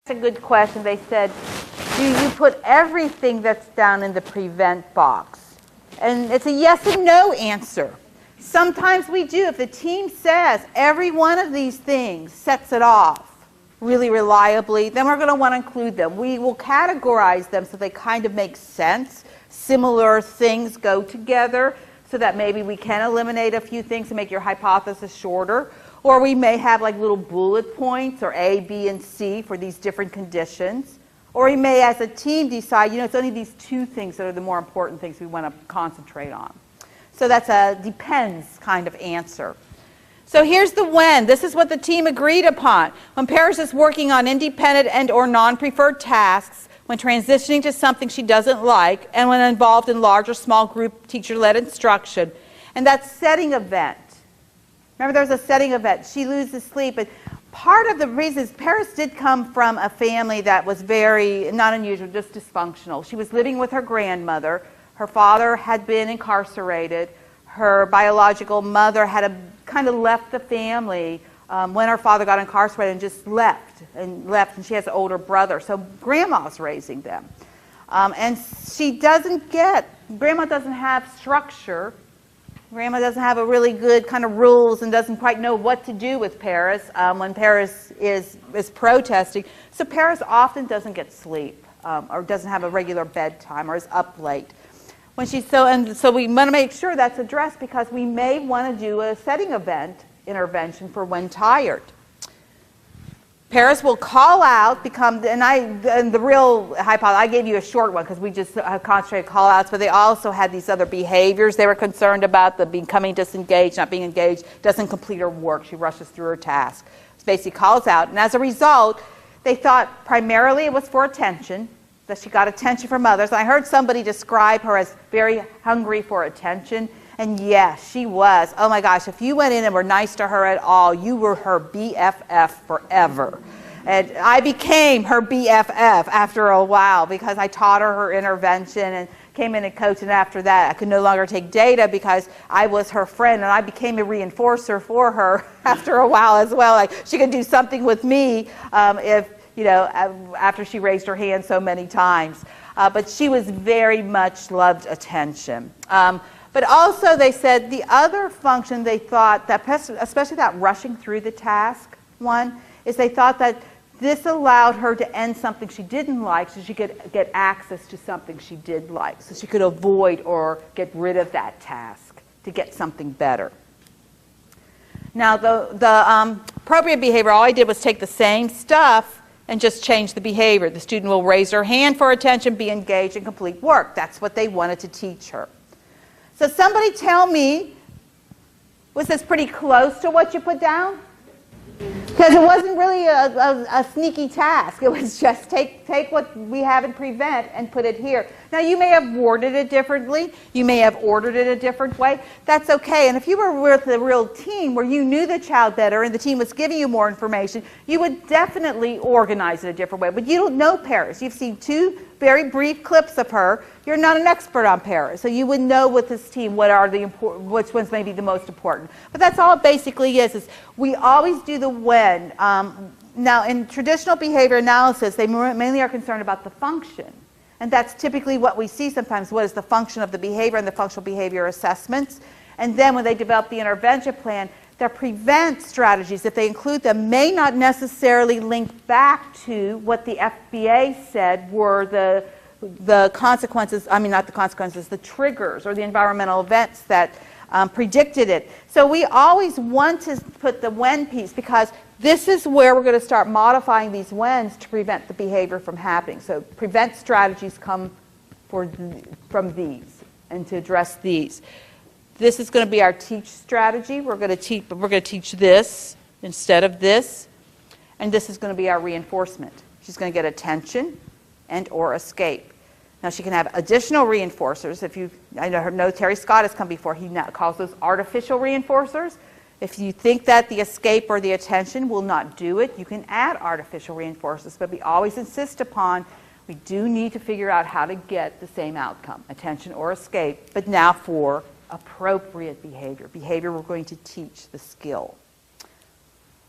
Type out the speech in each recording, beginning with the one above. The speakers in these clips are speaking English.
A good question. They said, do you put everything that's down in the prevent box? And it's a yes and no answer. Sometimes we do. If the team says every one of these things sets it off really reliably, then we're going to want to include them. We will categorize them so they kind of make sense. Similar things go together so that maybe we can eliminate a few things to make your hypothesis shorter. Or we may have like little bullet points or A, B, and C for these different conditions. Or we may, as a team, decide, it's only these two things that are the more important things we want to concentrate on. So that's a depends kind of answer. So here's the when. This is what the team agreed upon. When Paris is working on independent and or non-preferred tasks, when transitioning to something she doesn't like, and when involved in large or small group teacher-led instruction. And that setting event. Remember, there was a setting event. She loses sleep. And part of the reason is Paris did come from a family that was very, not unusual, just dysfunctional. She was living with her grandmother. Her father had been incarcerated. Her biological mother had kind of left the family when her father got incarcerated and just left. And she has an older brother. So grandma's raising them. And grandma doesn't have structure. Grandma doesn't have a really good kind of rules and doesn't quite know what to do with Paris when Paris is protesting. So Paris often doesn't get sleep or doesn't have a regular bedtime or is up late. So we want to make sure that's addressed because we may want to do a setting event intervention for when tired. Paris will call out, the real hypothesis, I gave you a short one because we just concentrated call outs, but they also had these other behaviors they were concerned about, the becoming disengaged, not being engaged, doesn't complete her work, she rushes through her task. So basically calls out, and as a result, they thought primarily it was for attention, that she got attention from others. And I heard somebody describe her as very hungry for attention, and yes, she was. Oh my gosh, if you went in and were nice to her at all, you were her BFF forever. And I became her BFF after a while because I taught her intervention and came in and coached, and after that I could no longer take data because I was her friend, and I became a reinforcer for her after a while as well. Like she could do something with me after she raised her hand so many times. But she was very much loved attention. But also they said the other function they thought, that especially that rushing through the task one, is they thought that this allowed her to end something she didn't like so she could get access to something she did like. So she could avoid or get rid of that task to get something better. Now the appropriate behavior, all I did was take the same stuff and just change the behavior. The student will raise her hand for attention, be engaged, and complete work. That's what they wanted to teach her. So somebody tell me, was this pretty close to what you put down? Because it wasn't really a sneaky task. It was just take what we have in prevent and put it here. Now you may have worded it differently. You may have ordered it a different way. That's okay. And if you were with a real team where you knew the child better and the team was giving you more information, you would definitely organize it a different way. But you don't know Paris. You've seen two very brief clips of her. You're not an expert on Paris, so you would know with this team which ones may be the most important. But that's all it basically is we always do the when. Now, in traditional behavior analysis, they mainly are concerned about the function. And that's typically what we see sometimes. What is the function of the behavior and the functional behavior assessments? And then when they develop the intervention plan, their prevent strategies, if they include them, may not necessarily link back to what the FBA said were the consequences, not the consequences, the triggers or the environmental events that predicted it. So we always want to put the when piece because this is where we're going to start modifying these whens to prevent the behavior from happening. So prevent strategies come from these and to address these. This is going to be our teach strategy. We're going to teach this instead of this. And this is going to be our reinforcement. She's going to get attention and or escape. Now she can have additional reinforcers. I know Terry Scott has come before. He now calls those artificial reinforcers. If you think that the escape or the attention will not do it, you can add artificial reinforcers. But we always insist upon we do need to figure out how to get the same outcome, attention or escape, but now for appropriate behavior. Behavior we're going to teach the skill.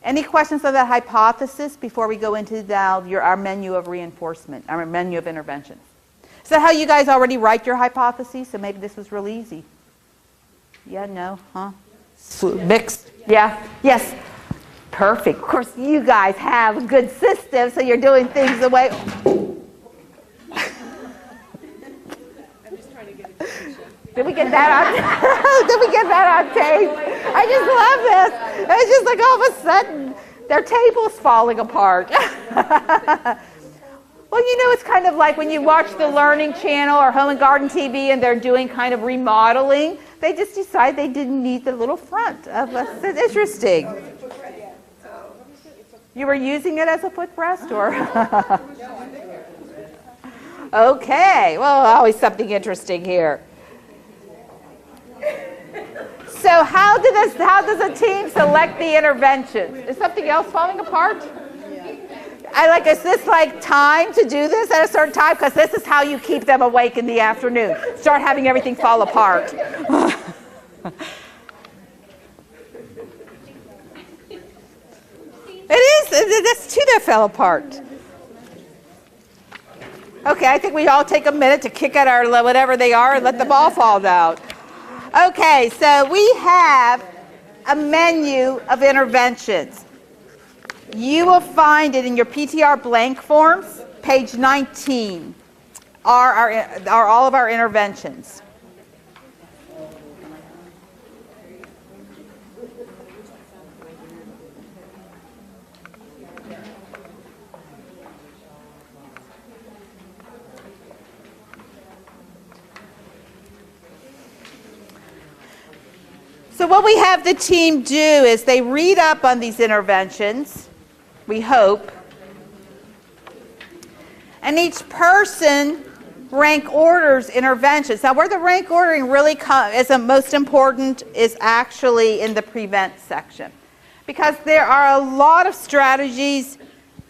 Any questions of that hypothesis before we go into now our menu of reinforcement, our menu of interventions? Is that how you guys already write your hypotheses? So maybe this was real easy. Yeah, no, huh? Mixed? Yeah, yes. Perfect. Of course, you guys have a good system, so you're doing things the way. Did we get that on? Did we get that on tape? I just love this. It's just like all of a sudden their table's falling apart. Well, you know, it's kind of like when you watch the Learning Channel or Home and Garden TV and they're doing kind of remodeling. They just decide they didn't need the little front of us. It's interesting. You were using it as a footrest, or? Okay. Well, always something interesting here. So how does a team select the interventions? Is something else falling apart? Is this like time to do this at a certain time? Because this is how you keep them awake in the afternoon. Start having everything fall apart. It is. That's two that fell apart. Okay, I think we all take a minute to kick at our whatever they are and let the ball fall out. Okay, so we have a menu of interventions. You will find it in your PTR blank forms, page 19, are all of our interventions. So what we have the team do is they read up on these interventions, we hope, and each person rank orders interventions. Now where the rank ordering really is most important is actually in the prevent section, because there are a lot of strategies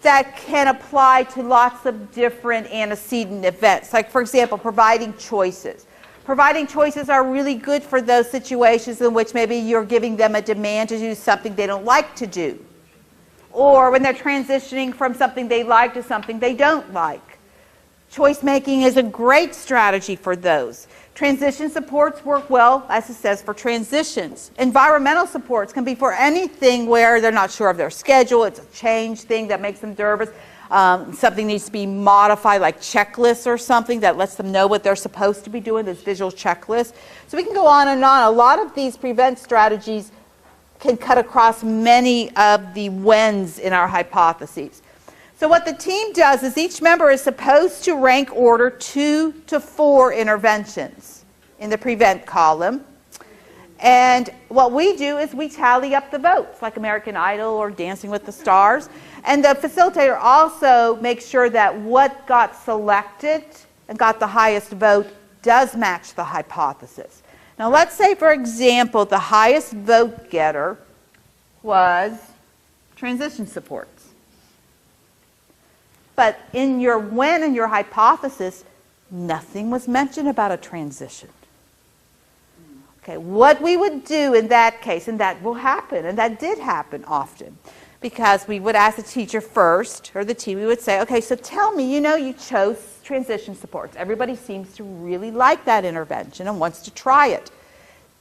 that can apply to lots of different antecedent events. Like, for example, providing choices. Providing choices are really good for those situations in which maybe you're giving them a demand to do something they don't like to do, or when they're transitioning from something they like to something they don't like. Choice making is a great strategy for those. Transition supports work well, as it says, for transitions. Environmental supports can be for anything where they're not sure of their schedule, it's a change thing that makes them nervous. Something needs to be modified, like checklists or something that lets them know what they're supposed to be doing, this visual checklist. So we can go on and on. A lot of these prevent strategies can cut across many of the whens in our hypotheses. So what the team does is each member is supposed to rank order 2 to 4 interventions in the prevent column. And what we do is we tally up the votes, like American Idol or Dancing with the Stars. And the facilitator also makes sure that what got selected and got the highest vote does match the hypothesis. Now let's say, for example, the highest vote getter was transition supports. But in your when and your hypothesis, nothing was mentioned about a transition. Okay, what we would do in that case, and that will happen, and that did happen often, because we would ask the teacher first, or the team, we would say, okay, so tell me, you know, you chose transition supports. Everybody seems to really like that intervention and wants to try it.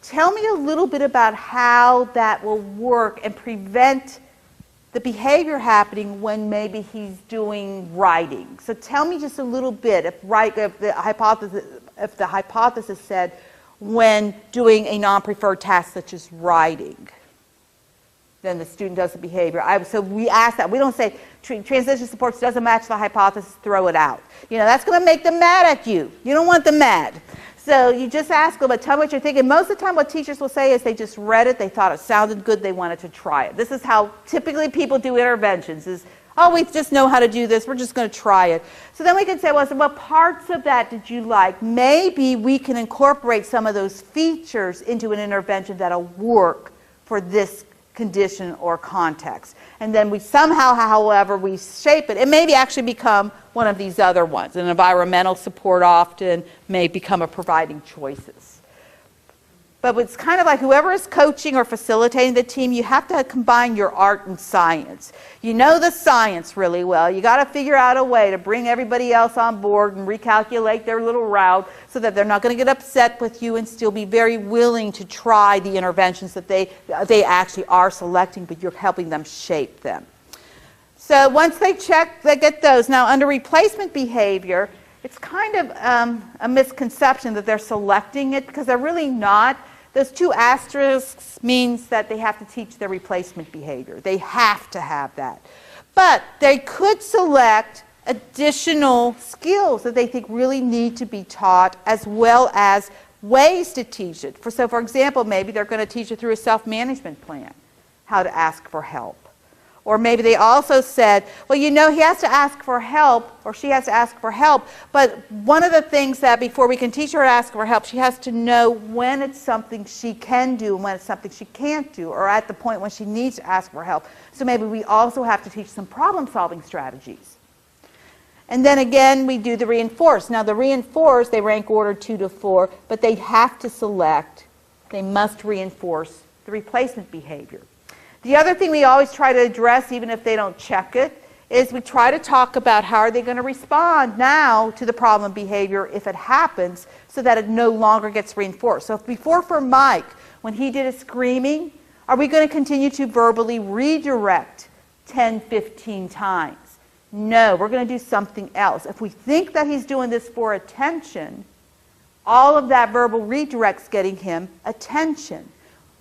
Tell me a little bit about how that will work and prevent the behavior happening when maybe he's doing writing. So tell me just a little bit, if the hypothesis said, when doing a non-preferred task such as writing, then the student does the behavior. So we ask that. We don't say transition supports doesn't match the hypothesis, throw it out. You know, that's going to make them mad at you. You don't want them mad. So you just ask them, but tell me what you're thinking. Most of the time what teachers will say is they just read it, they thought it sounded good, they wanted to try it. This is how typically people do interventions is, oh, we just know how to do this, we're just going to try it. So then we can say, well, so what parts of that did you like? Maybe we can incorporate some of those features into an intervention that'll work for this condition or context. And then we somehow, however, we shape it. It may actually become one of these other ones. An environmental support often may become a providing choices. But it's kind of like whoever is coaching or facilitating the team, you have to combine your art and science. You know the science really well. You got to figure out a way to bring everybody else on board and recalculate their little route so that they're not going to get upset with you and still be very willing to try the interventions that they actually are selecting, but you're helping them shape them. So once they check, they get those. Now under replacement behavior, it's kind of a misconception that they're selecting it because they're really not. Those two asterisks means that they have to teach their replacement behavior. They have to have that. But they could select additional skills that they think really need to be taught as well as ways to teach it. So for example, maybe they're going to teach it through a self-management plan, how to ask for help. Or maybe they also said, well, you know, he has to ask for help, or she has to ask for help, but one of the things that before we can teach her to ask for help, she has to know when it's something she can do and when it's something she can't do, or at the point when she needs to ask for help. So maybe we also have to teach some problem-solving strategies. And then again, we do the reinforce. Now the reinforce, they rank order 2 to 4, but they have to select, they must reinforce the replacement behavior. The other thing we always try to address, even if they don't check it, is we try to talk about how are they going to respond now to the problem behavior if it happens so that it no longer gets reinforced. So if before for Mike, when he did his screaming, are we going to continue to verbally redirect 10, 15 times? No, we're going to do something else. If we think that he's doing this for attention, all of that verbal redirect's getting him attention.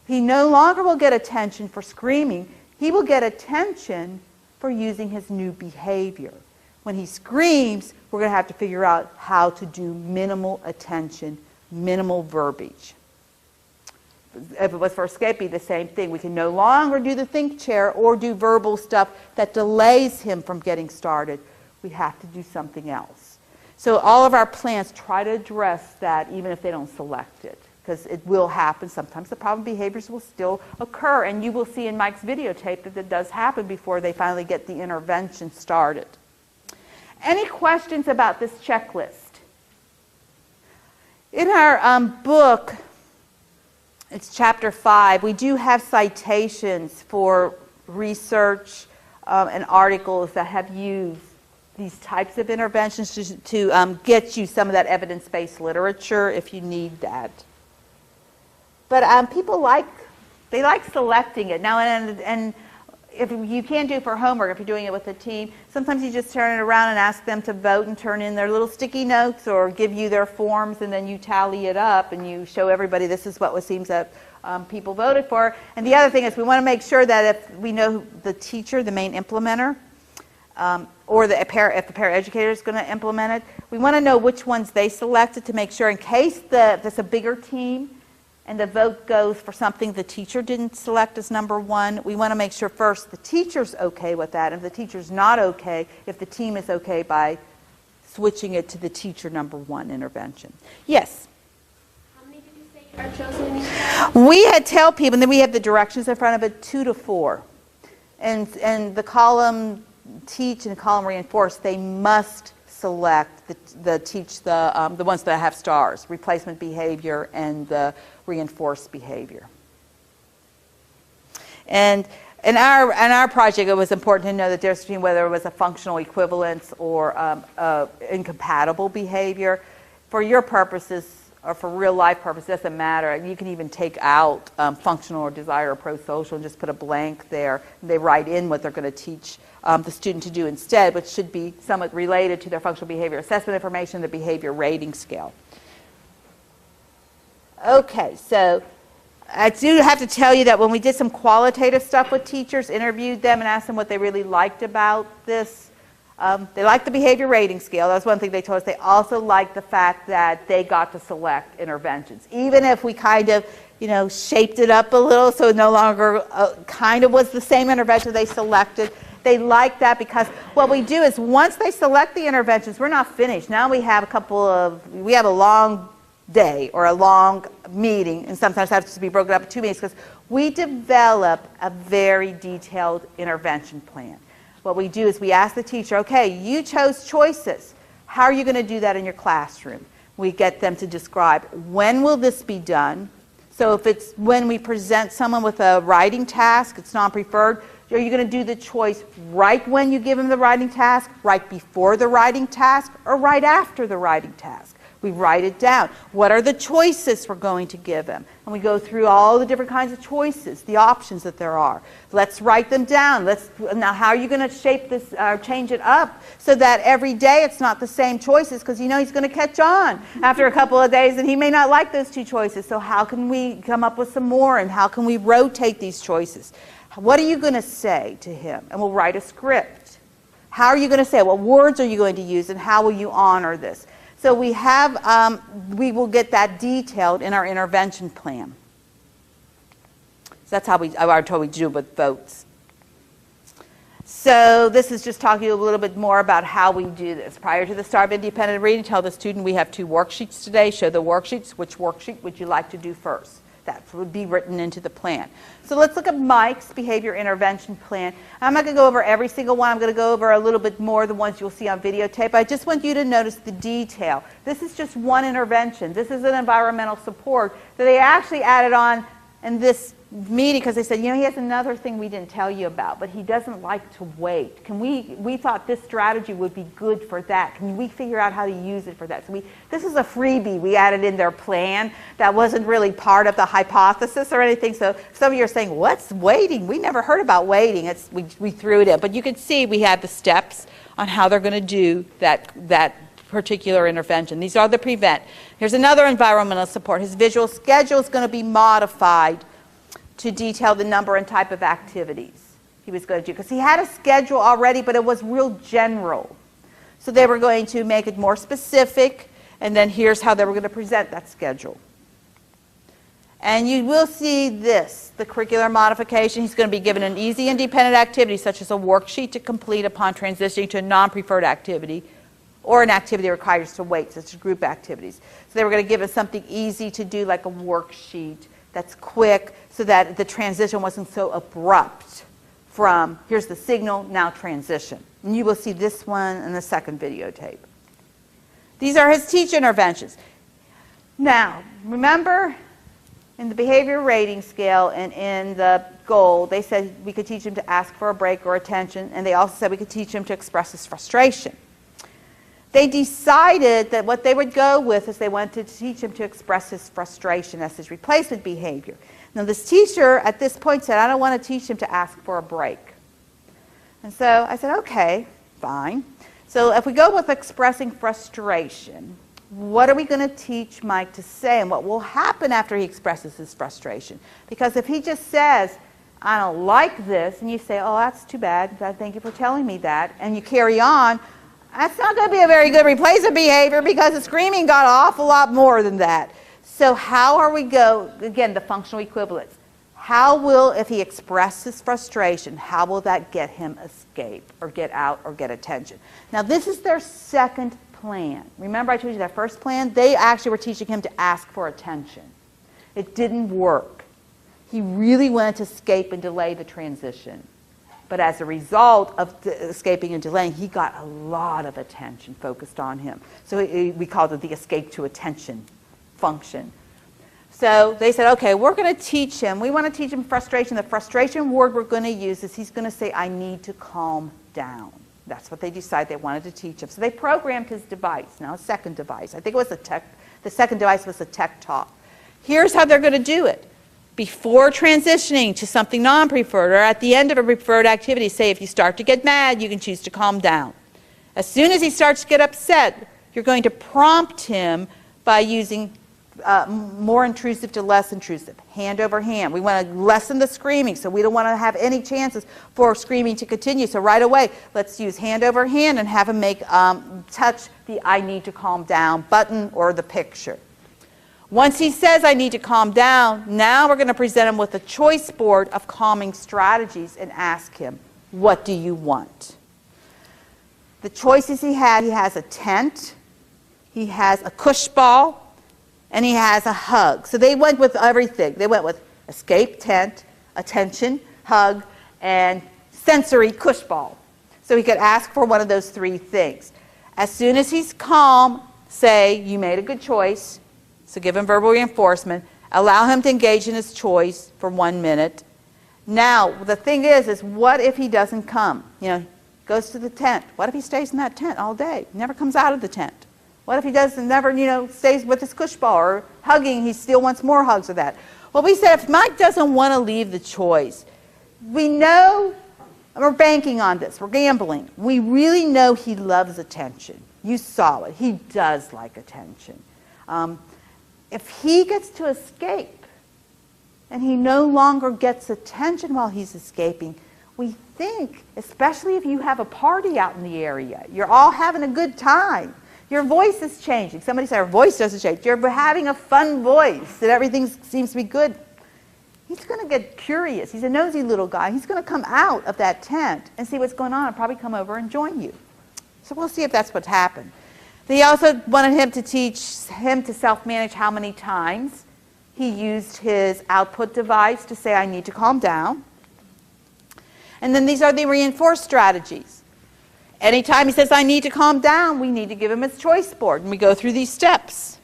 He no longer will get attention for screaming. He will get attention for using his new behavior. When he screams, we're going to have to figure out how to do minimal attention, minimal verbiage. If it was for escape, it'd be the same thing. We can no longer do the think chair or do verbal stuff that delays him from getting started. We have to do something else. So all of our plans try to address that even if they don't select it, because it will happen. Sometimes the problem behaviors will still occur, and you will see in Mike's videotape that it does happen before they finally get the intervention started. Any questions about this checklist? In our book, it's chapter 5, we do have citations for research and articles that have used these types of interventions to get you some of that evidence-based literature if you need that. But people like selecting it. Now, and if you can't do it for homework, if you're doing it with a team, sometimes you just turn it around and ask them to vote and turn in their little sticky notes or give you their forms, and then you tally it up and you show everybody this is what it seems that people voted for. And the other thing is we want to make sure that if we know the teacher, the main implementer, or if the paraeducator is going to implement it, we want to know which ones they selected to make sure in case there's a bigger team and the vote goes for something the teacher didn't select as number 1, we want to make sure first the teacher's okay with that. If the teacher's not okay, if the team is okay by switching it to the teacher number 1 intervention. Yes? How many did you say are chosen in each class? We had tell people, and then we have the directions in front of it, 2 to 4. And the column teach and the column reinforce, they must select the ones that have stars, replacement behavior and the reinforced behavior. And in our project, it was important to know the difference between whether it was a functional equivalence or incompatible behavior. For your purposes, or for real life purposes, it doesn't matter. You can even take out functional or desire or pro-social and just put a blank there. And they write in what they're going to teach the student to do instead, which should be somewhat related to their functional behavior assessment information, the behavior rating scale. Okay, so I do have to tell you that when we did some qualitative stuff with teachers, interviewed them and asked them what they really liked about this, they liked the behavior rating scale. That was one thing they told us. They also liked the fact that they got to select interventions. Even if we kind of, shaped it up a little so it no longer kind of was the same intervention they selected, they liked that because what we do is once they select the interventions, we're not finished. Now we have we have a long day or a long meeting, and sometimes it has to be broken up in 2 meetings because we develop a very detailed intervention plan. What we do is we ask the teacher, okay, you chose choices. How are you going to do that in your classroom? We get them to describe when will this be done. So if it's when we present someone with a writing task, it's non-preferred, are you going to do the choice right when you give them the writing task, right before the writing task, or right after the writing task? We write it down. What are the choices we're going to give them? And we go through all the different kinds of choices, the options that there are. Let's write them down. Now, how are you going to shape this, change it up so that every day it's not the same choices, because you know he's going to catch on after a couple of days and he may not like those two choices. So how can we come up with some more, and how can we rotate these choices? What are you going to say to him? And we'll write a script. How are you going to say it? What words are you going to use, and how will you honor this? So we have, we will get that detailed in our intervention plan. So that's how I told we do with votes. So this is just talking a little bit more about how we do this. Prior to the start of independent reading, tell the student we have 2 worksheets today. Show the worksheets. Which worksheet would you like to do first? That would be written into the plan. So let's look at Mike's behavior intervention plan. I'm not going to go over every single one. I'm going to go over a little bit more the ones you'll see on videotape. I just want you to notice the detail. This is just one intervention. This is an environmental support that they actually added on in this meeting, because they said, you know, he has another thing we didn't tell you about, but he doesn't like to wait. We thought this strategy would be good for that. Can we figure out how to use it for that? So this is a freebie we added in their plan that wasn't really part of the hypothesis or anything. So some of you are saying, what's waiting? We never heard about waiting. We threw it in. But you can see we had the steps on how they're going to do that particular intervention. These are the prevent. Here's another environmental support. His visual schedule is going to be modified to detail the number and type of activities he was going to do. Because he had a schedule already, but it was real general. So they were going to make it more specific, and then here's how they were going to present that schedule. And you will see this, the curricular modification. He's going to be given an easy independent activity, such as a worksheet to complete upon transitioning to a non-preferred activity, or an activity that requires to wait, such as group activities. So they were going to give us something easy to do, like a worksheet that's quick, so that the transition wasn't so abrupt from, here's the signal, now transition. And you will see this one in the second videotape. These are his teacher interventions. Now, remember, in the behavior rating scale and in the goal, they said we could teach him to ask for a break or attention, and they also said we could teach him to express his frustration. They decided that what they would go with is they wanted to teach him to express his frustration as his replacement behavior. Now this teacher at this point said, I don't want to teach him to ask for a break. And so I said, okay, fine. So if we go with expressing frustration, what are we going to teach Mike to say, and what will happen after he expresses his frustration? Because if he just says, I don't like this, and you say, oh, that's too bad, thank you for telling me that, and you carry on, that's not going to be a very good replacement behavior, because the screaming got an awful lot more than that. So how are we again, the functional equivalence. How will, if he expresses frustration, how will that get him escape or get out or get attention? Now this is their second plan. Remember I told you that first plan? They actually were teaching him to ask for attention. It didn't work. He really wanted to escape and delay the transition. But as a result of escaping and delaying, he got a lot of attention focused on him. So we called it the escape to attention function. So they said, okay, we're going to teach him. We want to teach him frustration. The frustration word we're going to use is he's going to say, I need to calm down. That's what they decided they wanted to teach him. So they programmed his device, now a second device. I think it was the second device was a tech talk. Here's how they're going to do it. Before transitioning to something non-preferred, or at the end of a preferred activity, say if you start to get mad, you can choose to calm down. As soon as he starts to get upset, you're going to prompt him by using more intrusive to less intrusive, hand over hand. We want to lessen the screaming, so we don't want to have any chances for screaming to continue. So right away, let's use hand over hand and have him touch the I need to calm down button or the picture. Once he says, I need to calm down, now we're going to present him with a choice board of calming strategies and ask him, what do you want? The choices he has a tent, he has a cush ball, and he has a hug. So they went with everything. They went with escape, tent, attention, hug, and sensory cush ball. So he could ask for one of those 3 things. As soon as he's calm, say, you made a good choice. So give him verbal reinforcement. Allow him to engage in his choice for 1 minute. Now, the thing is what if he doesn't come? You know, goes to the tent. What if he stays in that tent all day? Never comes out of the tent. What if he never, you know, stays with his cush ball or hugging, he still wants more hugs of that? Well, we said if Mike doesn't want to leave the choice, we know, we're banking on this, we're gambling. We really know he loves attention. You saw it. He does like attention. If he gets to escape and he no longer gets attention while he's escaping, we think, especially if you have a party out in the area, you're all having a good time, your voice is changing. Somebody said our voice doesn't change. You're having a fun voice and everything seems to be good. He's going to get curious. He's a nosy little guy. He's going to come out of that tent and see what's going on and probably come over and join you. So we'll see if that's what's happened. They also wanted him to teach him to self-manage how many times he used his output device to say, I need to calm down. And then these are the reinforced strategies. Anytime he says, I need to calm down, we need to give him his choice board. And we go through these steps.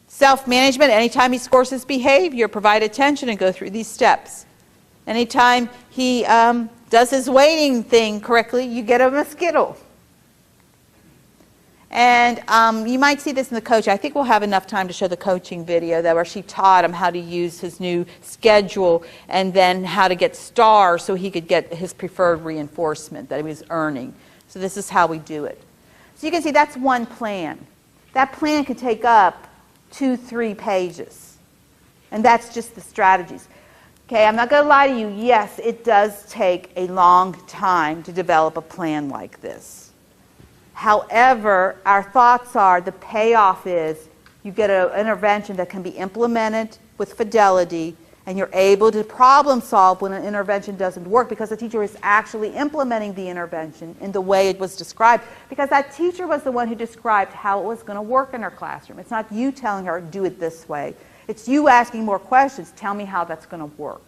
Self-management, anytime he scores his behavior, provide attention and go through these steps. Anytime he does his weighting thing correctly, you get him a Skittle. And you might see this in the coach. I think we'll have enough time to show the coaching video where she taught him how to use his new schedule and then how to get stars so he could get his preferred reinforcement that he was earning. So this is how we do it. So you can see that's one plan. That plan could take up 2-3 pages. And that's just the strategies. Okay, I'm not going to lie to you. Yes, it does take a long time to develop a plan like this. However, our thoughts are the payoff is you get an intervention that can be implemented with fidelity and you're able to problem solve when an intervention doesn't work because the teacher is actually implementing the intervention in the way it was described because that teacher was the one who described how it was going to work in her classroom. It's not you telling her, do it this way. It's you asking more questions. Tell me how that's going to work.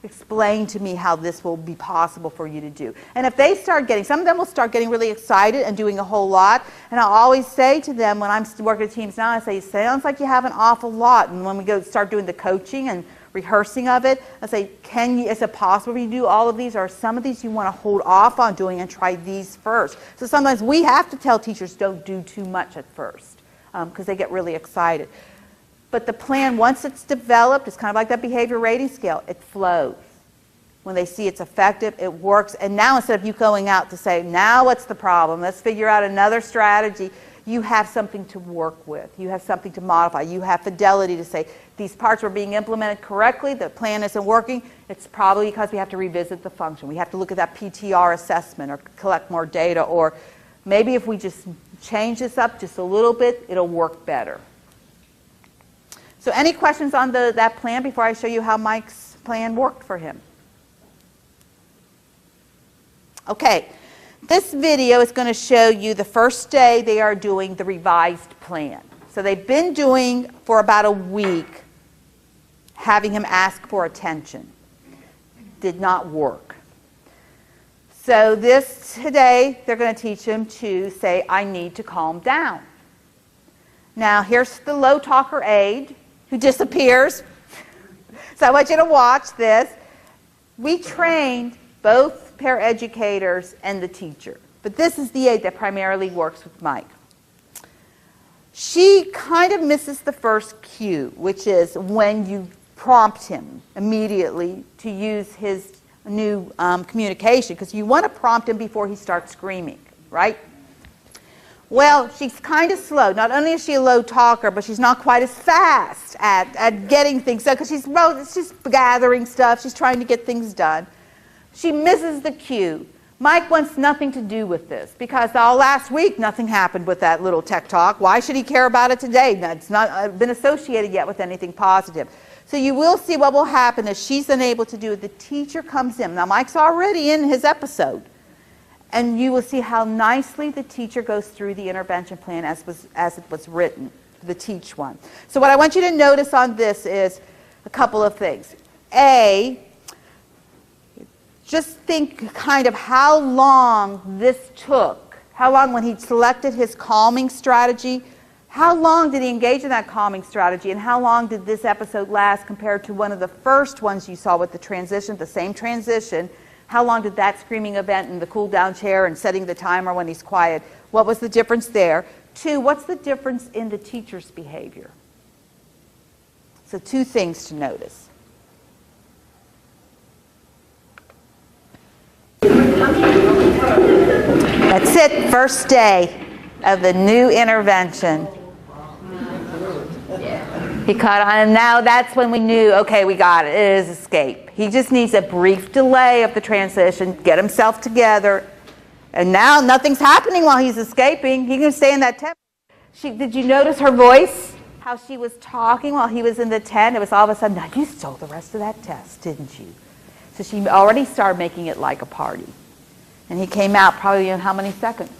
Explain to me how this will be possible for you to do. And if they start getting, some of them will start getting really excited and doing a whole lot. And I'll always say to them when I'm working with teams now, I say, it sounds like you have an awful lot. And when we go start doing the coaching and rehearsing of it, I say, is it possible for you to do all of these? Or some of these you want to hold off on doing and try these first? So sometimes we have to tell teachers don't do too much at first because they get really excited. But the plan, once it's developed, it's kind of like that behavior rating scale. It flows. When they see it's effective, it works. And now instead of you going out to say, now what's the problem? Let's figure out another strategy. You have something to work with. You have something to modify. You have fidelity to say, these parts were being implemented correctly. The plan isn't working. It's probably because we have to revisit the function. We have to look at that PTR assessment or collect more data. Or maybe if we just change this up just a little bit, it'll work better. So any questions on that plan before I show you how Mike's plan worked for him? Okay, this video is going to show you the first day they are doing the revised plan. So they've been doing for about a week, having him ask for attention. Did not work. So today they're going to teach him to say, I need to calm down. Now here's the low talker aide who disappears. So I want you to watch this. We trained both paraeducators and the teacher. But this is the aide that primarily works with Mike. She kind of misses the first cue, which is when you prompt him immediately to use his new communication, because you want to prompt him before he starts screaming, right? Well, she's kind of slow. Not only is she a low talker, but she's not quite as fast at getting things done, because she's gathering stuff. She's trying to get things done. She misses the cue. Mike wants nothing to do with this, because all last week nothing happened with that little tech talk. Why should he care about it today? It's not been associated yet with anything positive. So you will see what will happen is she's unable to do it. The teacher comes in. Now Mike's already in his episode. And you will see how nicely the teacher goes through the intervention plan as it was written, the teach one. So what I want you to notice on this is a couple of things. A, just think kind of how long this took, how long when he selected his calming strategy, How long did he engage in that calming strategy, and how long did this episode last compared to one of the first ones you saw with the transition, the same transition? How long did that screaming event and the cool down chair and setting the timer when he's quiet, what was the difference there? 2, what's the difference in the teacher's behavior? So 2 things to notice. That's it, first day of the new intervention. He caught on, and now that's when we knew, okay, we got it. It is escape. He just needs a brief delay of the transition, get himself together, and now nothing's happening while he's escaping. He can stay in that tent. Did you notice her voice? How she was talking while he was in the tent? It was all of a sudden, now you stole the rest of that test, didn't you? So she already started making it like a party. And he came out probably in how many seconds?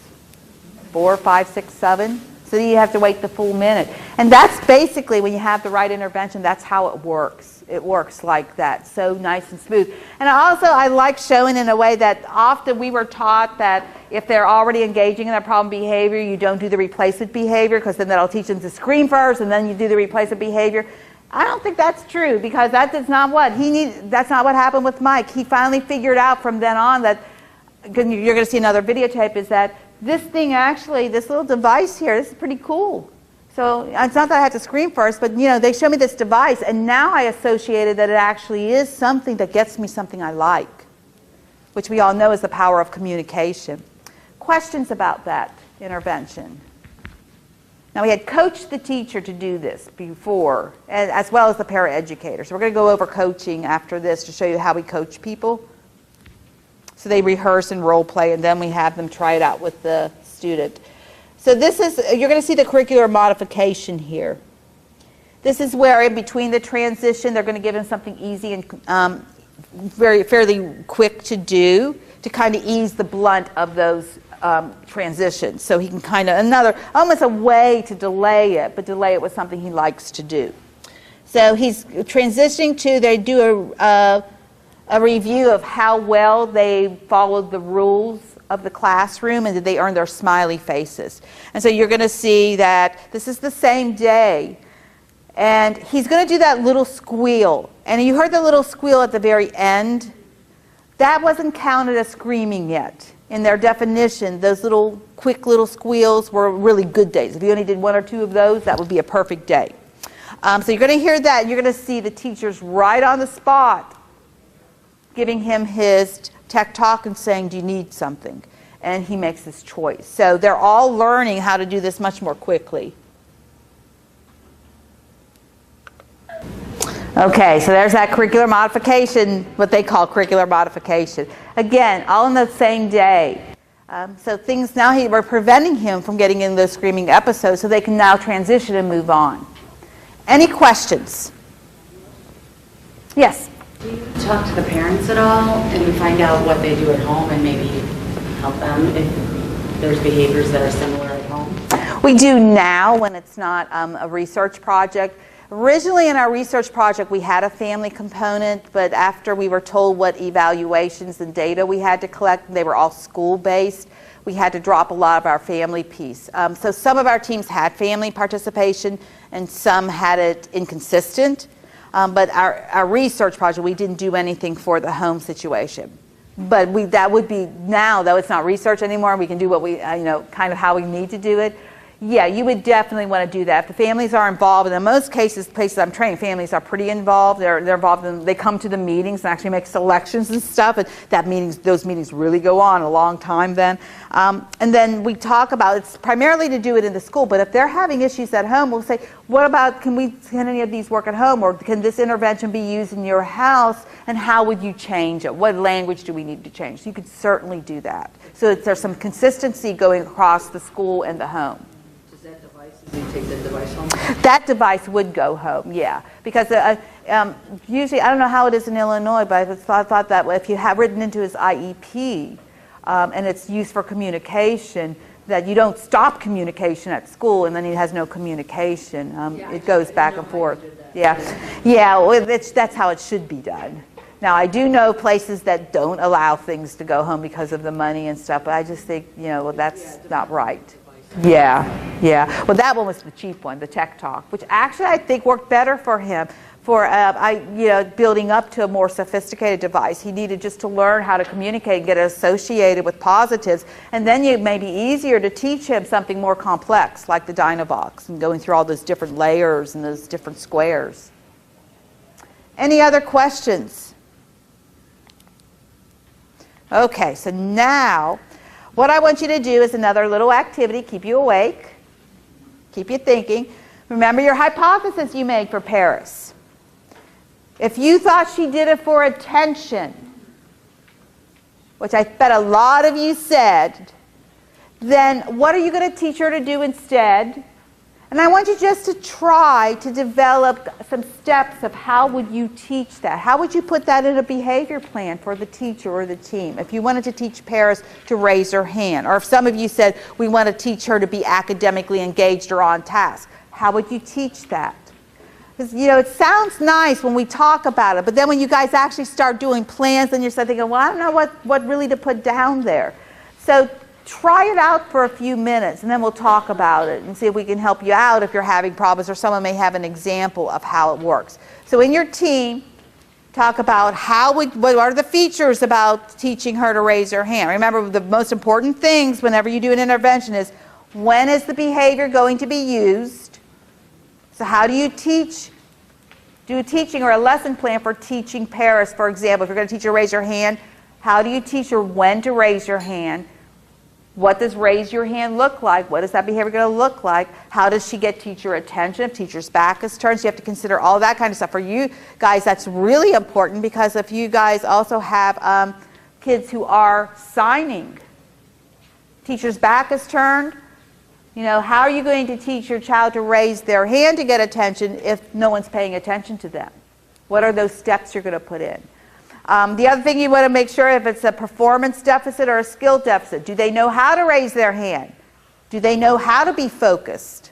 4, 5, 6, 7? So you have to wait the full minute. And that's basically, when you have the right intervention, that's how it works. It works like that, so nice and smooth. And I like showing in a way that often we were taught that if they're already engaging in that problem behavior, you don't do the replacement behavior, because then that'll teach them to scream first, and then you do the replacement behavior. I don't think that's true, because that's not what happened with Mike. He finally figured out from then on that, you're going to see another videotape, is that this thing actually, this little device here, this is pretty cool. So it's not that I have to scream first, but they show me this device, and now I associated that it actually is something that gets me something I like, which we all know is the power of communication. Questions about that intervention? Now, we had coached the teacher to do this before, as well as the paraeducator. So we're going to go over coaching after this to show you how we coach people. So they rehearse and role play, and then we have them try it out with the student. So this is, you're going to see the curricular modification here. This is where in between the transition, they're going to give him something easy and fairly quick to do to kind of ease the blunt of those transitions. So he can kind of, almost a way to delay it, but delay it with something he likes to do. So he's transitioning to, they do a review of how well they followed the rules of the classroom and did they earn their smiley faces. And so you're going to see that this is the same day, and he's going to do that little squeal. And you heard the little squeal at the very end. That wasn't counted as screaming yet. In their definition, those little quick little squeals were really good days. If you only did 1 or 2 of those, that would be a perfect day. So you're going to hear that, and you're going to see the teachers right on the spot giving him his tech talk and saying, do you need something? And he makes his choice. So they're all learning how to do this much more quickly. Okay, so there's that curricular modification, what they call curricular modification. Again, all in the same day. So things now, we're preventing him from getting in those screaming episodes so they can now transition and move on. Any questions? Yes? Do you talk to the parents at all and find out what they do at home and maybe help them if there's behaviors that are similar at home? We do now when it's not a research project. Originally in our research project we had a family component, but after we were told what evaluations and data we had to collect, they were all school-based, we had to drop a lot of our family piece. So some of our teams had family participation and some had it inconsistent. But our research project, we didn't do anything for the home situation. But that would be, now though it's not research anymore, we can do what we, kind of how we need to do it. Yeah, you would definitely want to do that. If the families are involved, and in most cases, places I'm training, families are pretty involved. They're involved in, they come to the meetings and actually make selections and stuff, and those meetings really go on a long time then. And then we talk about, it's primarily to do it in the school, but if they're having issues at home, we'll say, what about, can any of these work at home, or can this intervention be used in your house, and how would you change it? What language do we need to change? So you could certainly do that. So there's some consistency going across the school and the home. Do you take the device home? That device would go home, yeah. Because usually, I don't know how it is in Illinois, but I thought that if you have written into his IEP and it's used for communication, that you don't stop communication at school and then he has no communication. It goes back and forth. Well, that's how it should be done. Now, I do know places that don't allow things to go home because of the money and stuff, but I just think, well, that's not right. Yeah, yeah. Well, that one was the cheap one, the Tech Talk, which actually I think worked better for him. For building up to a more sophisticated device, he needed just to learn how to communicate and get it associated with positives, and then it may be easier to teach him something more complex, like the Dynavox, and going through all those different layers and those different squares. Any other questions? Okay, so now what I want you to do is another little activity, keep you awake, keep you thinking. Remember your hypothesis you made for Paris. If you thought she did it for attention, which I bet a lot of you said, then what are you going to teach her to do instead? And I want you just to try to develop some steps of how would you teach that. How would you put that in a behavior plan for the teacher or the team? If you wanted to teach Paris to raise her hand, or if some of you said we want to teach her to be academically engaged or on task, how would you teach that? Because, it sounds nice when we talk about it, but then when you guys actually start doing plans, then you're thinking, well, I don't know what really to put down there. So try it out for a few minutes, and then we'll talk about it and see if we can help you out if you're having problems, or someone may have an example of how it works. So in your team, talk about what are the features about teaching her to raise her hand. Remember, the most important things whenever you do an intervention is, when is the behavior going to be used? So how do you do a teaching or a lesson plan for teaching Paris, for example? If you're going to teach her to raise her hand, how do you teach her when to raise your hand? What does raise your hand look like? What is that behavior going to look like? How does she get teacher attention if teacher's back is turned? So you have to consider all that kind of stuff. For you guys, that's really important, because if you guys also have kids who are signing, teacher's back is turned, how are you going to teach your child to raise their hand to get attention if no one's paying attention to them? What are those steps you're going to put in? The other thing you want to make sure, if it's a performance deficit or a skill deficit, do they know how to raise their hand? Do they know how to be focused?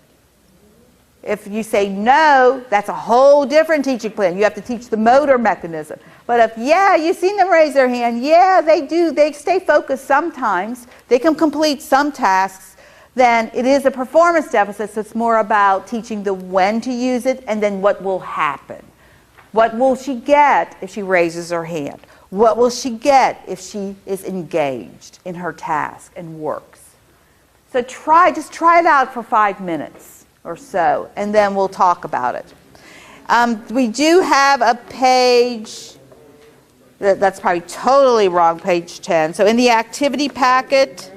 If you say no, that's a whole different teaching plan. You have to teach the motor mechanism. But if, you've seen them raise their hand, they do, they stay focused sometimes, they can complete some tasks, then it is a performance deficit, so it's more about teaching the when to use it and then what will happen. What will she get if she raises her hand? What will she get if she is engaged in her task and works? So just try it out for 5 minutes or so, and then we'll talk about it. We do have a page, that's probably totally wrong, page 10. So in the activity packet,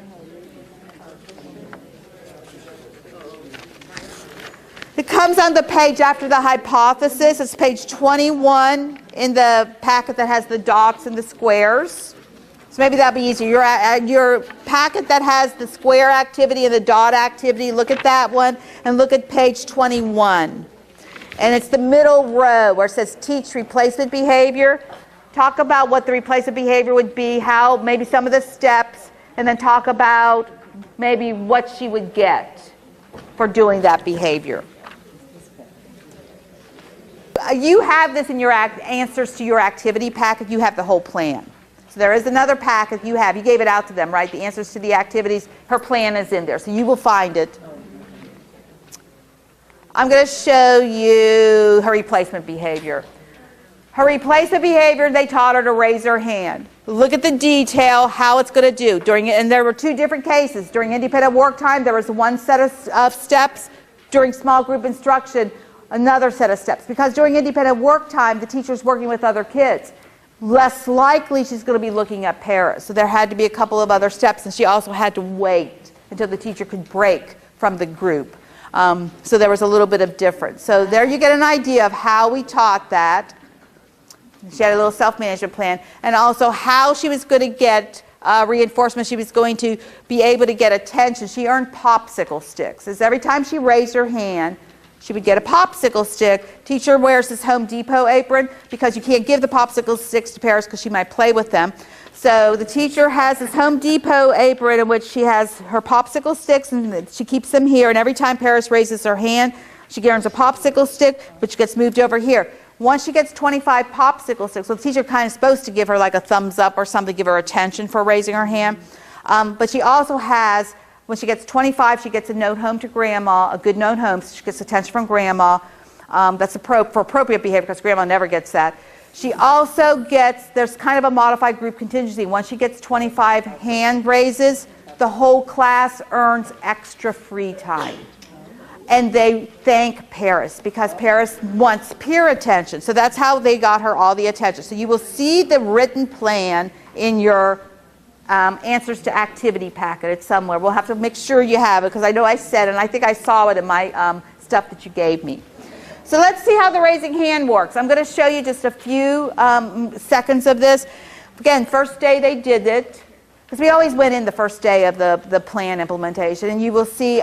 it comes on the page after the hypothesis. It's page 21 in the packet that has the dots and the squares. So maybe that'll be easier. Your packet that has the square activity and the dot activity, look at that one and look at page 21. And it's the middle row where it says teach replacement behavior. Talk about what the replacement behavior would be, how maybe some of the steps, and then talk about maybe what she would get for doing that behavior. You have this in your answers to your activity packet. You have the whole plan. So there is another packet you have. You gave it out to them, right? The answers to the activities. Her plan is in there. So you will find it. I'm going to show you her replacement behavior. Her replacement behavior, they taught her to raise her hand. Look at the detail, how it's going to do. And there were 2 different cases. During independent work time, there was one set of steps. During small group instruction, another set of steps. Because during independent work time, the teacher's working with other kids. Less likely she's going to be looking at Paris. So there had to be a couple of other steps, and she also had to wait until the teacher could break from the group. So there was a little bit of difference. So there you get an idea of how we taught that. She had a little self-management plan, and also how she was going to get reinforcement. She was going to be able to get attention. She earned popsicle sticks. As every time she raised her hand, she would get a popsicle stick. Teacher wears this Home Depot apron because you can't give the popsicle sticks to Paris because she might play with them. So the teacher has this Home Depot apron in which she has her popsicle sticks, and she keeps them here. And every time Paris raises her hand, she earns a popsicle stick, which gets moved over here. Once she gets 25 popsicle sticks, so the teacher kind of supposed to give her like a thumbs up or something, give her attention for raising her hand. But she also has When she gets 25, she gets a note home to grandma, a good note home, so she gets attention from grandma. That's for appropriate behavior because grandma never gets that. She also gets, there's kind of a modified group contingency. Once she gets 25 hand raises, the whole class earns extra free time. And they thank Paris because Paris wants peer attention. So that's how they got her all the attention. So you will see the written plan in your answers to activity packet. It's somewhere. We'll have to make sure you have it because I know I said it and I think I saw it in my stuff that you gave me. So let's see how the raising hand works. I'm going to show you just a few seconds of this. Again, first day they did it because we always went in the first day of the plan implementation, and you will see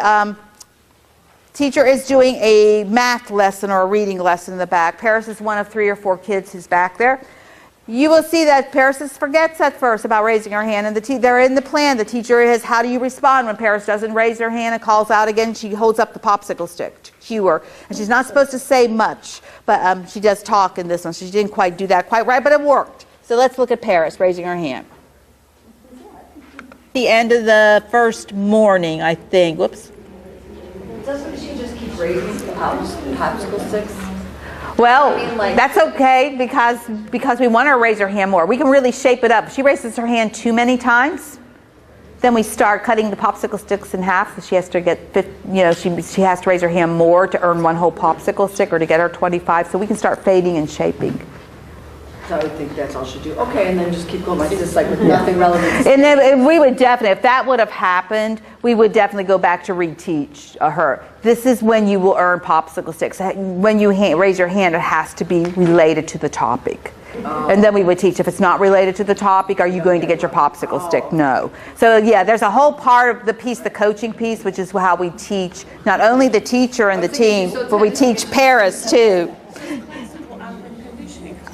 teacher is doing a math lesson or a reading lesson in the back. Paris is one of 3 or 4 kids who's back there. You will see that Paris forgets at first about raising her hand, and they're in the plan. The teacher is, how do you respond when Paris doesn't raise her hand and calls out again? She holds up the popsicle stick to cue her, and she's not supposed to say much, but she does talk in this one. She didn't quite do that quite right, but it worked. So let's look at Paris raising her hand. The end of the first morning, I think. Whoops. Doesn't she just keep raising popsicle sticks? Well, I mean, like, that's okay because we want her to raise her hand more. We can really shape it up. If she raises her hand too many times, then we start cutting the popsicle sticks in half. So she has to get, she has to raise her hand more to earn one whole popsicle stick or to get her 25. So we can start fading and shaping. So I would think that's all she do. Okay, and then just keep going like this, like with nothing relevant. And then we would definitely, if that would have happened, we would definitely go back to reteach her. This is when you will earn popsicle sticks. When you raise your hand, it has to be related to the topic. And then we would teach, if it's not related to the topic, are you going to get your popsicle stick? No. So yeah, there's a whole part of the piece, the coaching piece, which is how we teach not only the teacher and the team, but we teach Paris too.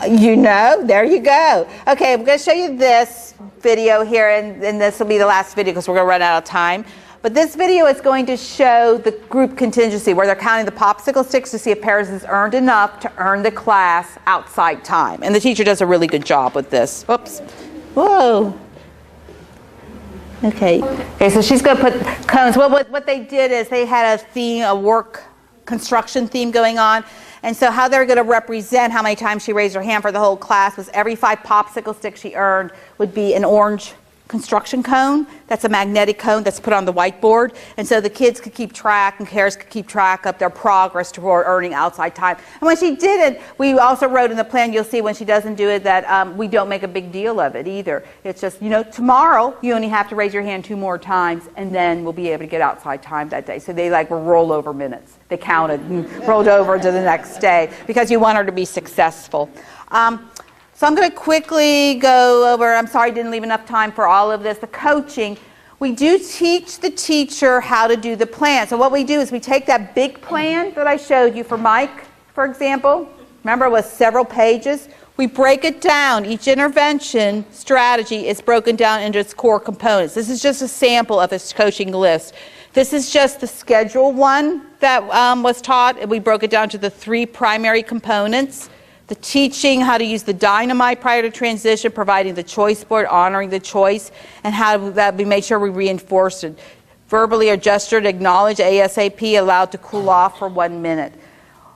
There you go. Okay, I'm going to show you this video here, and this will be the last video because we're going to run out of time. But this video is going to show the group contingency where they're counting the popsicle sticks to see if Paris has earned enough to earn the class outside time. And the teacher does a really good job with this. Oops. Whoa. Okay, so she's going to put cones. Well, what they did is they had a theme, a work construction theme going on. And so how they're going to represent how many times she raised her hand for the whole class was every 5 popsicle sticks she earned would be an orange construction cone. That's a magnetic cone that's put on the whiteboard. And so the kids could keep track and Paris could keep track of their progress toward earning outside time. And when she did it, we also wrote in the plan, you'll see when she doesn't do it, that we don't make a big deal of it either. It's just, tomorrow you only have to raise your hand 2 more times and then we'll be able to get outside time that day. So they were rollover minutes. They counted and rolled over to the next day because you want her to be successful. So I'm going to quickly go over, I'm sorry I didn't leave enough time for all of this, the coaching. We do teach the teacher how to do the plan. So what we do is we take that big plan that I showed you for Mike, for example. Remember, it was several pages. We break it down. Each intervention strategy is broken down into its core components. This is just a sample of this coaching list. This is just the schedule one that was taught, and we broke it down to the 3 primary components. The teaching how to use the dynamite prior to transition, providing the choice board, honoring the choice, and how that we made sure we reinforced it. Verbally or gestured, acknowledge ASAP, allowed to cool off for 1 minute.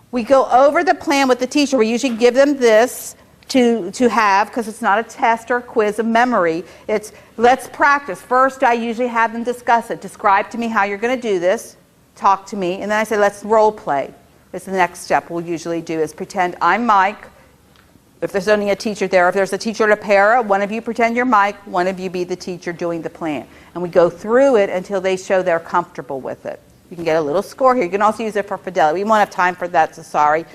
We go over the plan with the teacher. We usually give them this to have, because it's not a test or a quiz of memory. It's let's practice. First, I usually have them discuss it. Describe to me how you're going to do this. Talk to me. And then I say, let's role play. It's the next step we'll usually do is pretend I'm Mike. If there's only a teacher there, if there's a teacher and a para, one of you pretend you're Mike, one of you be the teacher doing the plan. And we go through it until they show they're comfortable with it. You can get a little score here. You can also use it for Fidelity. We won't have time for that, so sorry.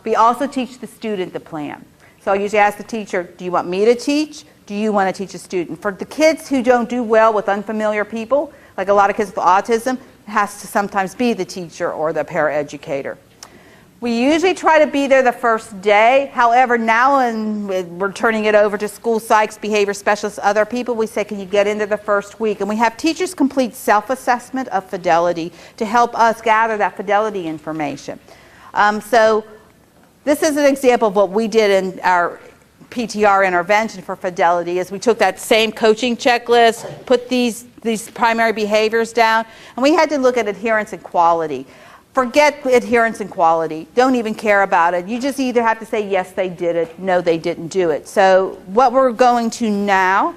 We also teach the student the plan. So I usually ask the teacher, do you want me to teach? Do you want to teach a student? For the kids who don't do well with unfamiliar people, like a lot of kids with autism, it has to sometimes be the teacher or the paraeducator. We usually try to be there the first day. However, now we're turning it over to school psychs, behavior specialists, other people. We say, can you get into the first week? And we have teachers complete self-assessment of Fidelity to help us gather that Fidelity information. So this is an example of what we did in our PTR intervention for Fidelity is we took that same coaching checklist, put these primary behaviors down, and we had to look at adherence and quality. Forget adherence and quality. Don't even care about it. You just either have to say, yes, they did it, no, they didn't do it. So what we're going to now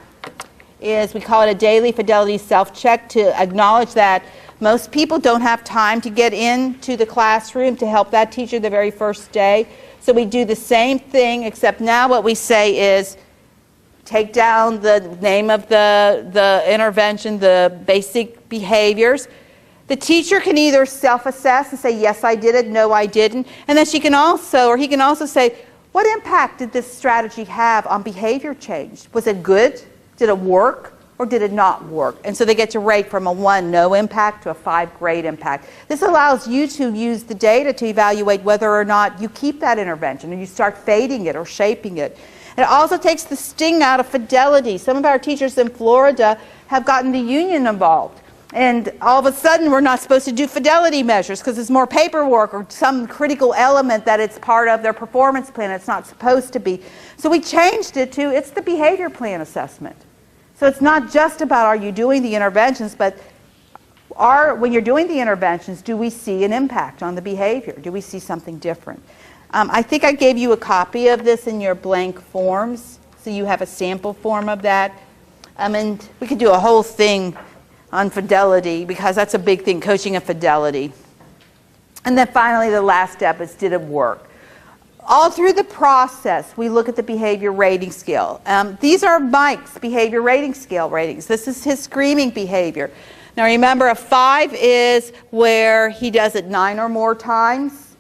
is we call it a daily Fidelity self-check to acknowledge that most people don't have time to get into the classroom to help that teacher the very first day. So we do the same thing, except now what we say is take down the name of the intervention, the basic behaviors. The teacher can either self-assess and say, yes, I did it, no, I didn't. And then she can also, or he can also say, what impact did this strategy have on behavior change? Was it good? Did it work? Or did it not work? And so they get to rate from a 1, no impact, to a 5, great impact. This allows you to use the data to evaluate whether or not you keep that intervention or you start fading it or shaping it. It also takes the sting out of Fidelity. Some of our teachers in Florida have gotten the union involved. And all of a sudden, we're not supposed to do Fidelity measures because it's more paperwork or some critical element that it's part of their performance plan. It's not supposed to be. So we changed it to, it's the behavior plan assessment. So it's not just about are you doing the interventions, but when you're doing the interventions, do we see an impact on the behavior? Do we see something different? I think I gave you a copy of this in your blank forms, so you have a sample form of that. And we could do a whole thing on Fidelity because that's a big thing, coaching and Fidelity. And then finally, the last step is, did it work? All through the process, we look at the behavior rating scale. These are Mike's behavior rating scale ratings. This is his screaming behavior. Now remember, a 5 is where he does it 9 or more times.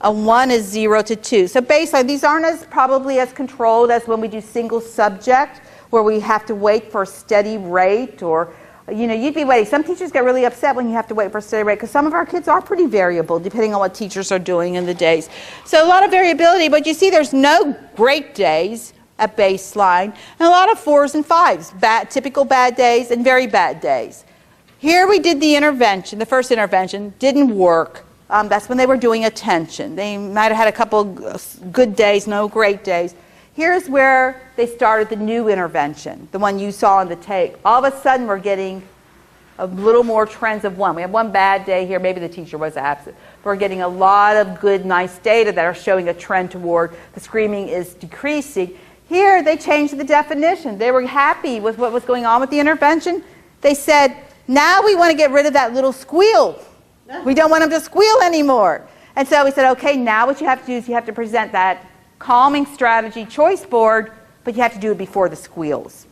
A 1 is 0 to 2. So baseline, these aren't probably as controlled as when we do single subject, where we have to wait for a steady rate, or you'd be waiting. Some teachers get really upset when you have to wait for a steady rate because some of our kids are pretty variable depending on what teachers are doing in the days. So a lot of variability, but you see there's no great days at baseline and a lot of 4s and 5s, typical bad days and very bad days. Here we did the intervention, the first intervention, didn't work. That's when they were doing attention. They might have had a couple good days, no great days. Here's where they started the new intervention, the one you saw on the tape. All of a sudden, we're getting a little more trends of 1. We have one bad day here. Maybe the teacher was absent. But we're getting a lot of good, nice data that are showing a trend toward the screaming is decreasing. Here, they changed the definition. They were happy with what was going on with the intervention. They said, now we want to get rid of that little squeal. We don't want them to squeal anymore. And so we said, okay, now what you have to do is you have to present that calming strategy choice board, but you have to do it before the squeals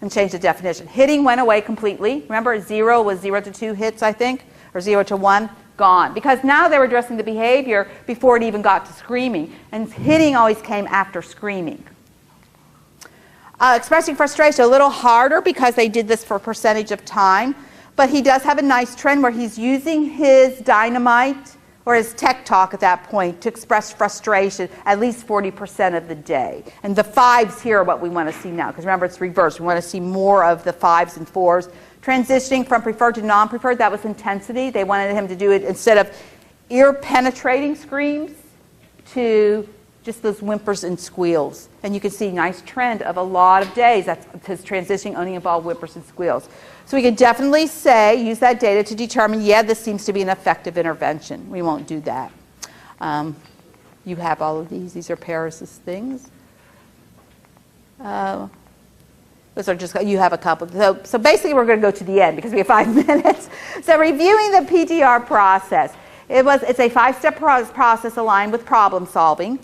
and change the definition. Hitting went away completely. Remember, 0 was 0 to 2 hits, I think, or 0 to 1, gone. Because now they were addressing the behavior before it even got to screaming, and hitting always came after screaming. Expressing frustration, a little harder because they did this for a percentage of time, but he does have a nice trend where he's using his dynamite or his tech talk at that point to express frustration at least 40% of the day. And the 5s here are what we want to see now, because remember, it's reversed. We want to see more of the 5s and 4s. Transitioning from preferred to non-preferred, that was intensity. They wanted him to do it instead of ear-penetrating screams to just those whimpers and squeals. And you can see a nice trend of a lot of days. That's because transitioning only involved whimpers and squeals. So we could definitely say, use that data to determine, yeah, this seems to be an effective intervention. We won't do that. You have all of these. These are Paris's things. Those are just, you have a couple. So basically we're going to go to the end because we have 5 minutes. So reviewing the PTR process. It's a 5-step process aligned with problem solving.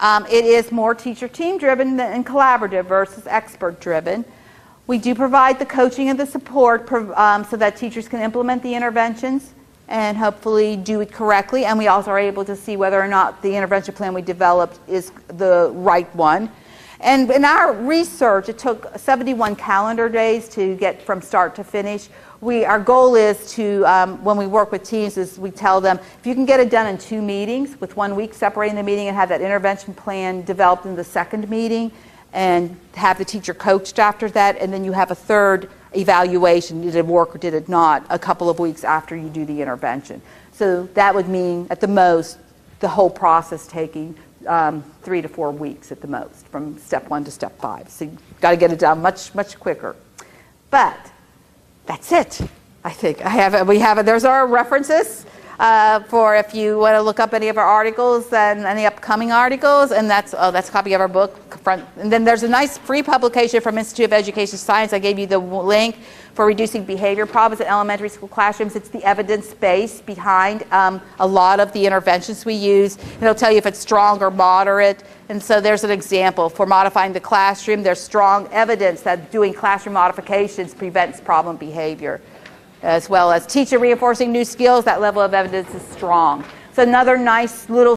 It is more teacher-team driven and collaborative versus expert-driven. We do provide the coaching and the support so that teachers can implement the interventions and hopefully do it correctly. And we also are able to see whether or not the intervention plan we developed is the right one. And in our research, it took 71 calendar days to get from start to finish. Our goal is to, when we work with teams, is we tell them, if you can get it done in 2 meetings, with 1 week separating the meeting and have that intervention plan developed in the second meeting, and have the teacher coached after that, and then you have a third evaluation, did it work or did it not, a couple of weeks after you do the intervention. So that would mean, at the most, the whole process taking 3 to 4 weeks at the most, from step 1 to step 5. So you've got to get it done much, much quicker. But that's it, I think. There's our references for if you want to look up any of our articles and any upcoming articles, and that's a copy of our book. And then there's a nice free publication from Institute of Education Science. I gave you the link for reducing behavior problems in elementary school classrooms. It's the evidence base behind a lot of the interventions we use. It'll tell you if it's strong or moderate. And so there's an example. For modifying the classroom, there's strong evidence that doing classroom modifications prevents problem behavior. As well as teacher reinforcing new skills, that level of evidence is strong. It's another nice little